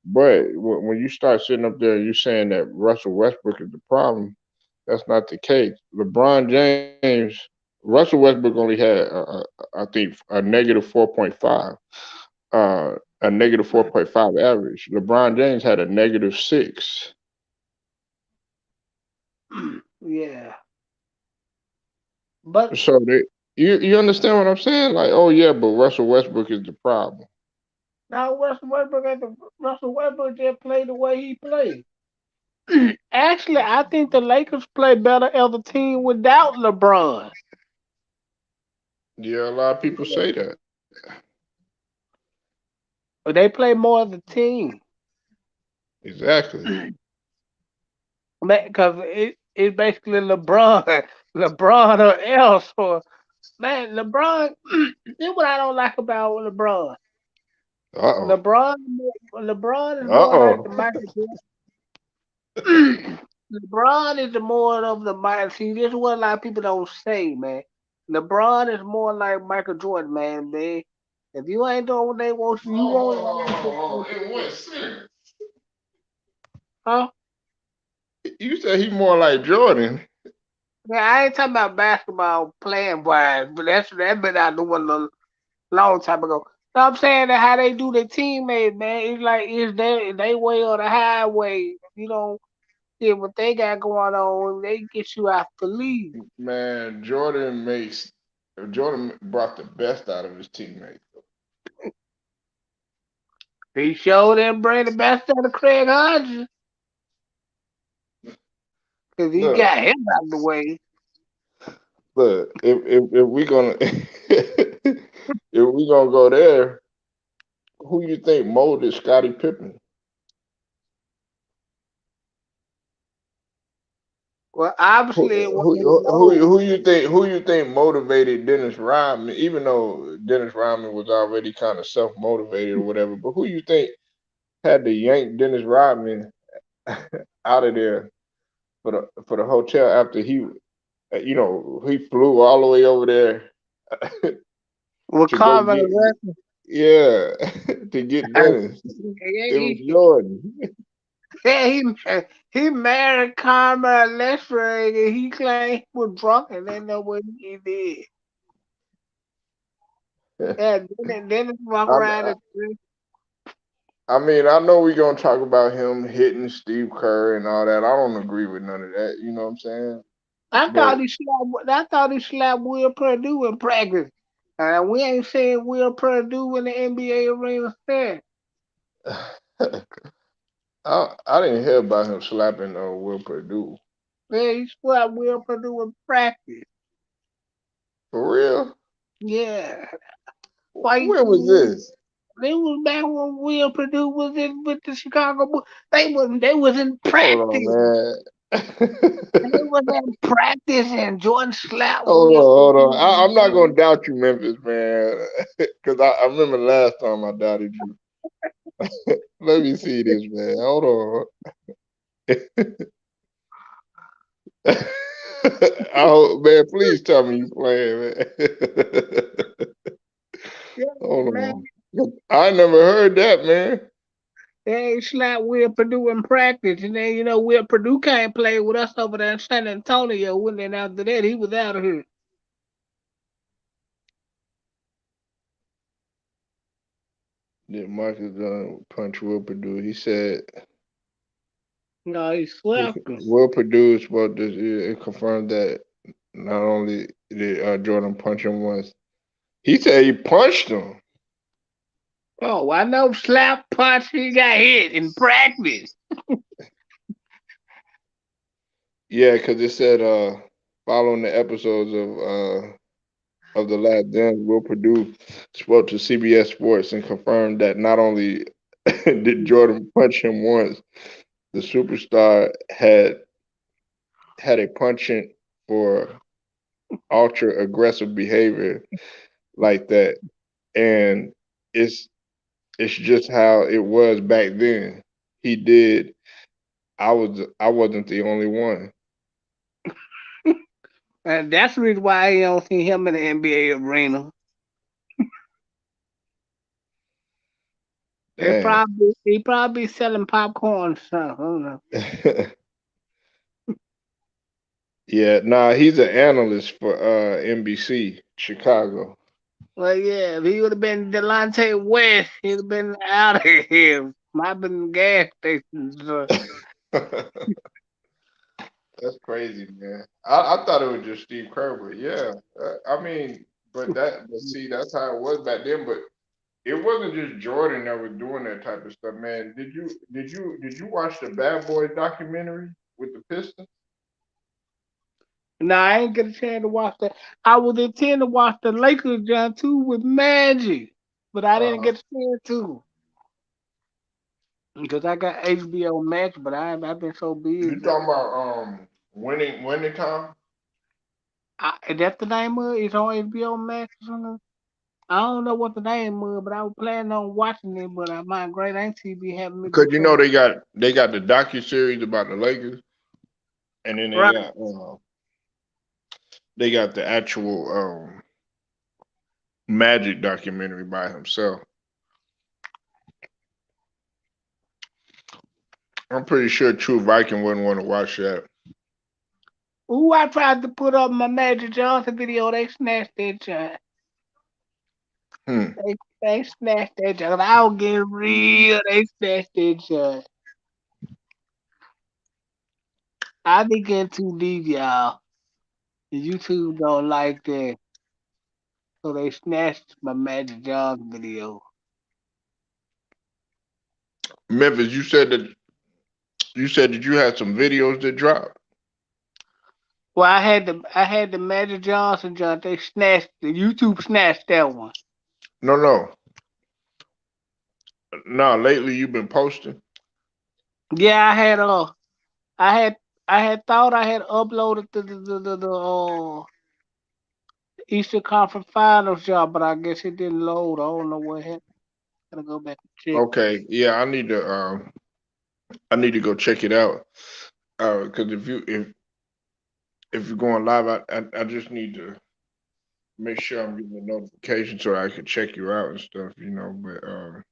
S1: But when you start sitting up there, you saying that Russell Westbrook is the problem. That's not the case. LeBron James, Russell Westbrook only had, I think, a negative 4.5, a negative 4.5 average. LeBron James had a negative 6.
S2: Yeah, but
S1: So you understand what I'm saying? Like, oh yeah, but Russell Westbrook is the problem.
S2: now Russell Westbrook just played the way he played. Actually, I think the Lakers play better as a team without LeBron.
S1: Yeah, a lot of people say that.
S2: But they play more as a team.
S1: Exactly.
S2: Because it's basically LeBron, LeBron or else. Or man, LeBron. This what I don't like about LeBron.
S1: Uh oh.
S2: LeBron, LeBron is
S1: Uh
S2: more like the
S1: oh.
S2: Michael Jordan. LeBron is the more of the Michael. See, this is what a lot of people don't say, man. LeBron is more like Michael Jordan, man. If you ain't doing what they want you, you
S1: Oh,
S2: won't.
S1: hold on, hold on. In what sense?
S2: Huh?
S1: You said he more like Jordan.
S2: Yeah, I ain't talking about basketball playing wise, but that been out the window long time ago. So I'm saying that how they do their teammates, man. It's like it's they way on the highway. You know, see what they got going on. They get you out the league.
S1: Man, Jordan brought the best out of his teammates.
S2: He showed them bring the best out of Craig Hodges because he
S1: Look,
S2: got him out the way.
S1: look. If we gonna if we gonna go there, who you think molded Scottie Pippen?
S2: Well,
S1: Who
S2: obviously it wasn't
S1: who you think motivated Dennis Rodman? Even though Dennis Rodman was already kind of self motivated or whatever, but who you think had to yank Dennis Rodman out of there for the hotel after he flew all the way over there
S2: with
S1: to go
S2: Carmen
S1: get
S2: Electra.
S1: yeah to get Dennis. It was
S2: he,
S1: Jordan.
S2: yeah, he married Carmen Electra and he claimed he was drunk and they know what he did. Yeah, Dennis walk
S1: I,
S2: around and
S1: I mean, I know we're gonna talk about him hitting Steve Kerr and all that. I don't agree with none of that. You know what I'm saying? But
S2: I thought he slapped Will Purdue in practice. We ain't seen Will Purdue in the NBA arena since.
S1: I didn't hear about him slapping Will Purdue.
S2: Yeah, he slapped Will Purdue in practice.
S1: For real?
S2: Yeah. Why
S1: When was this?
S2: they was back when Will Purdue was in with the Chicago Bulls. They was in
S1: Hold on,
S2: practice.
S1: man.
S2: They was in practice and Jordan slapped
S1: Hold on,
S2: Will
S1: hold on. I'm not
S2: Purdue.
S1: gonna doubt you, Memphis, man, because I remember last time I doubted you. Let me see this, man. Hold on. Man, please tell me you playing, man.
S2: Yeah,
S1: Hold
S2: man.
S1: on. I never heard that, man.
S2: They slapped Will Purdue in practice, and then Will Purdue can't play with us over there in San Antonio. And then after that, he was out of here.
S1: Did Marcus punch Will Purdue? He said
S2: No, he slapped him.
S1: Will Purdue is supposed to it confirmed that not only did Jordan punch him once, he said he punched him.
S2: Oh, I know slap punch. He got hit in practice.
S1: Yeah, because it said following the episodes of The Last Dance, Will Purdue spoke to CBS Sports and confirmed that not only Did Jordan punch him once? The superstar had a penchant for ultra aggressive behavior like that, and it's it's just how it was back then. He did. I wasn't the only one.
S2: And that's the reason why I don't see him in the NBA arena.
S1: Damn.
S2: He probably selling popcorn or something. I don't know.
S1: Yeah, nah, he's an analyst for NBC Chicago.
S2: Well, yeah, if he would have been Delonte West, he'd have been out of here. Might have been in the gas station. So.
S1: That's crazy, man. I thought it was just Steve Kerr, but yeah, I mean, but see, that's how it was back then. But it wasn't just Jordan that was doing that type of stuff, man. Did you watch the Bad Boys documentary with the Pistons?
S2: Nah, I ain't get a chance to watch that. I would intend to watch the Lakers John too with Magic, but I didn't
S1: Uh,
S2: get a chance to because I got HBO Max, but I've been so
S1: you
S2: busy.
S1: talking about winning time?
S2: Is that the name of it? It's on HBO Max or something? I don't know what the name was, but I was planning on watching it, but my great auntie be having me
S1: Because
S2: go
S1: you
S2: so
S1: know they got the docu series about the Lakers, and then
S2: right.
S1: they got the actual Magic documentary by himself. I'm pretty sure True Viking wouldn't want to watch that.
S2: Ooh, I tried to put up my Magic Johnson video. They snatched that joint.
S1: Hmm.
S2: They snatched that joint. I was getting real. They snatched that joint. I be getting too deep, y'all. The YouTube don't like that, so they snatched my Magic Johnson video.
S1: Memphis, you said that you had some videos that dropped.
S2: Well, I had the Magic Johnson joint. They snatched the YouTube snatched that one.
S1: No, no, no. Lately, you've been posting.
S2: Yeah, I had I had thought I had uploaded the Eastern Conference Finals job, but I guess it didn't load. I don't know what happened. Gotta go back and check.
S1: Okay, yeah, I need to go check it out. Because if you're going live, I just need to make sure I'm getting a notification so I can check you out and stuff. But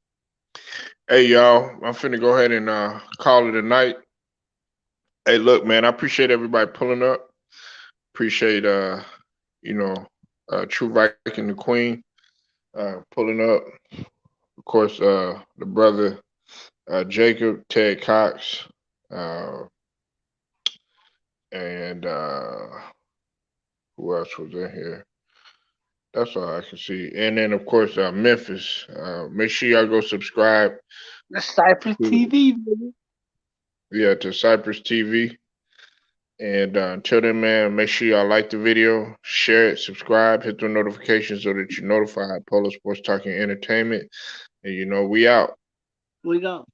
S1: hey, y'all, I'm finna go ahead and call it a night. Hey, look, man, I appreciate everybody pulling up. Appreciate you know, True Viking the Queen pulling up. Of course, the brother Jacob, Ted Cox, uh, and who else was in here? That's all I can see. And then, of course, Memphis. Make sure y'all go subscribe
S2: The Cypress
S1: to
S2: TV, baby.
S1: Cypress TV. And until then, man, make sure y'all like the video, share it, subscribe, hit the notifications so that you're notified. Polo Sports Talking Entertainment. And we out.
S2: We go.